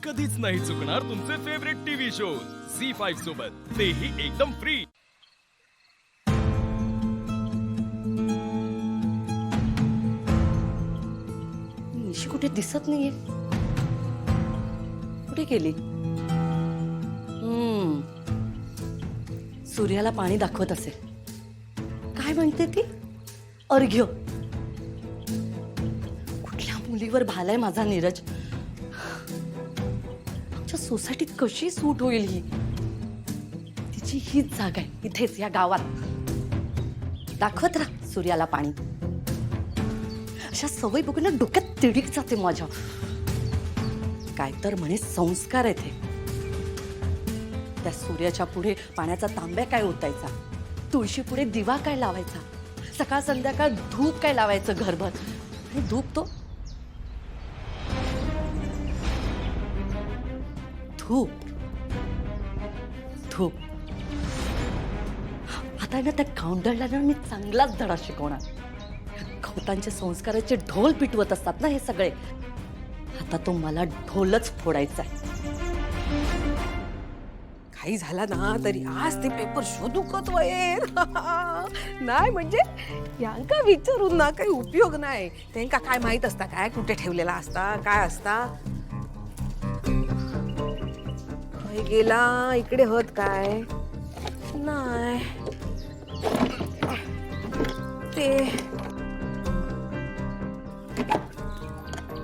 कधीच नाही चुकणार तुमचे फेवरेट टीव्ही शोज झी5 सोबत, तेही एकदम फ्री। निशी कुठे दिसत नाहीये, कुठे गेली? सूर्याला पाणी दाखवत असेल। काय म्हणते ती? अर्घ्य। कुठल्या मुलीवर भालाय माझा नीरज? आमच्या सोसायटीत कशी सूट होईल ही? तिची हीच जागा आहे, इथेच या गावात। दाखवत राहा सूर्याला पाणी। अशा सवय बघून ना डोक्यात तिडीक जाते माझ्या। काय तर म्हणे संस्कार आहेत हे। त्या सूर्याच्या पुढे पाण्याचा तांब्या काय ओतायचा, तुळशी पुढे दिवा काय लावायचा, सकाळ संध्याकाळ धूप काय लावायचं घरभर। आणि धूप तो धूप धूप। आता ना त्या गावंढळला ना मी चांगलाच धडा शिकवणार। गवतांच्या संस्काराचे ढोल पिटवत असतात ना हे सगळे। आता तो मला ढोलच फोडायचा आहे। काही झाला ना तरी आज ते पेपर शोधूकच वयर नाही म्हणजे यांका विचारून ना काही उपयोग नाही। त्यांका काय माहित असता काय कुठे ठेवलेला असता काय असता? खय गेला इकडे होत काय नाही ते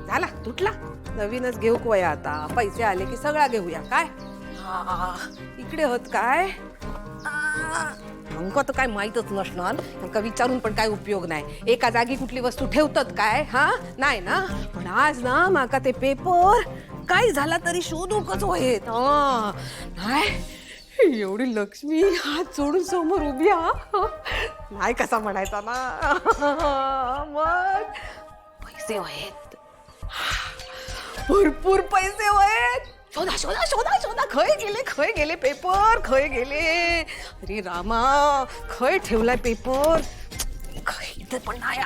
झाला तुटला। नवीनच घेऊ वया आता पैसे आले की सगळा घेऊया काय। इकडे होत काय अंक तर काय माहीतच नसणार। अंका विचारून पण काय उपयोग नाही। एका जागी कुठली वस्तू ठेवतात काय हा नाही ना। पण आज ना माका ते पेपर काय झाला तरी शोधूकच वयेत। नाही एवढी लक्ष्मी हात जोडून समोर उभी नाही कसा म्हणायचा ना। मग पैसे वयेत, भरपूर पैसे वयेत। शोधा शोधा शोधा शोधा खय गेले पेपर खय गेले। अरे रामा खय ठेवलाय पेपर खय इथं पण नाही।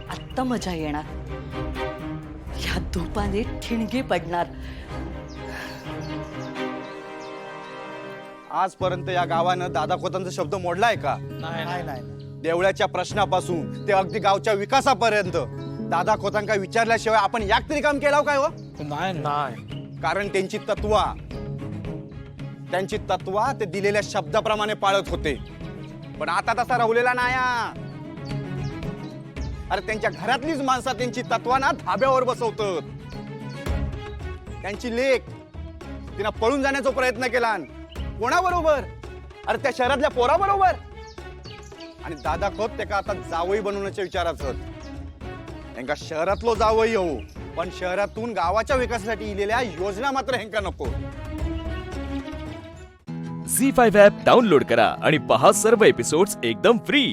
आता मजा येणार। या धुपाने ठिणगी पडणार। आजपर्यंत या गावानं दादा खोतांचा शब्द मोडलाय का? नाही। देवळ्याच्या प्रश्नापासून ते अगदी गावच्या विकासापर्यंत दादा खोतांका विचारल्याशिवाय आपण याक तरी काम केलं काय हो? नाही। कारण त्यांची तत्वा ते दिलेल्या शब्दाप्रमाणे पाळत होते। पण आता तसा राहुलेला नाही। अरे त्यांच्या घरातलीच माणसं त्यांची तत्वाना धाब्यावर बसवतात। त्यांची लेक तिनं पळून जाण्याचा प्रयत्न केला। कोणाबरोबर? अरे त्या शहरातल्या पोराबरोबर। आणि दादा खोत त्याका आता जावई बनवण्याच्या विचाराचं। त्यांका शहरातलो जावई येऊ पण शहरातून गावाच्या विकासासाठी इलेल्या योजना मात्र ह्यांका नको। झी5 ॲप डाउनलोड करा आणि पहा सर्व एपिसोड्स एकदम फ्री।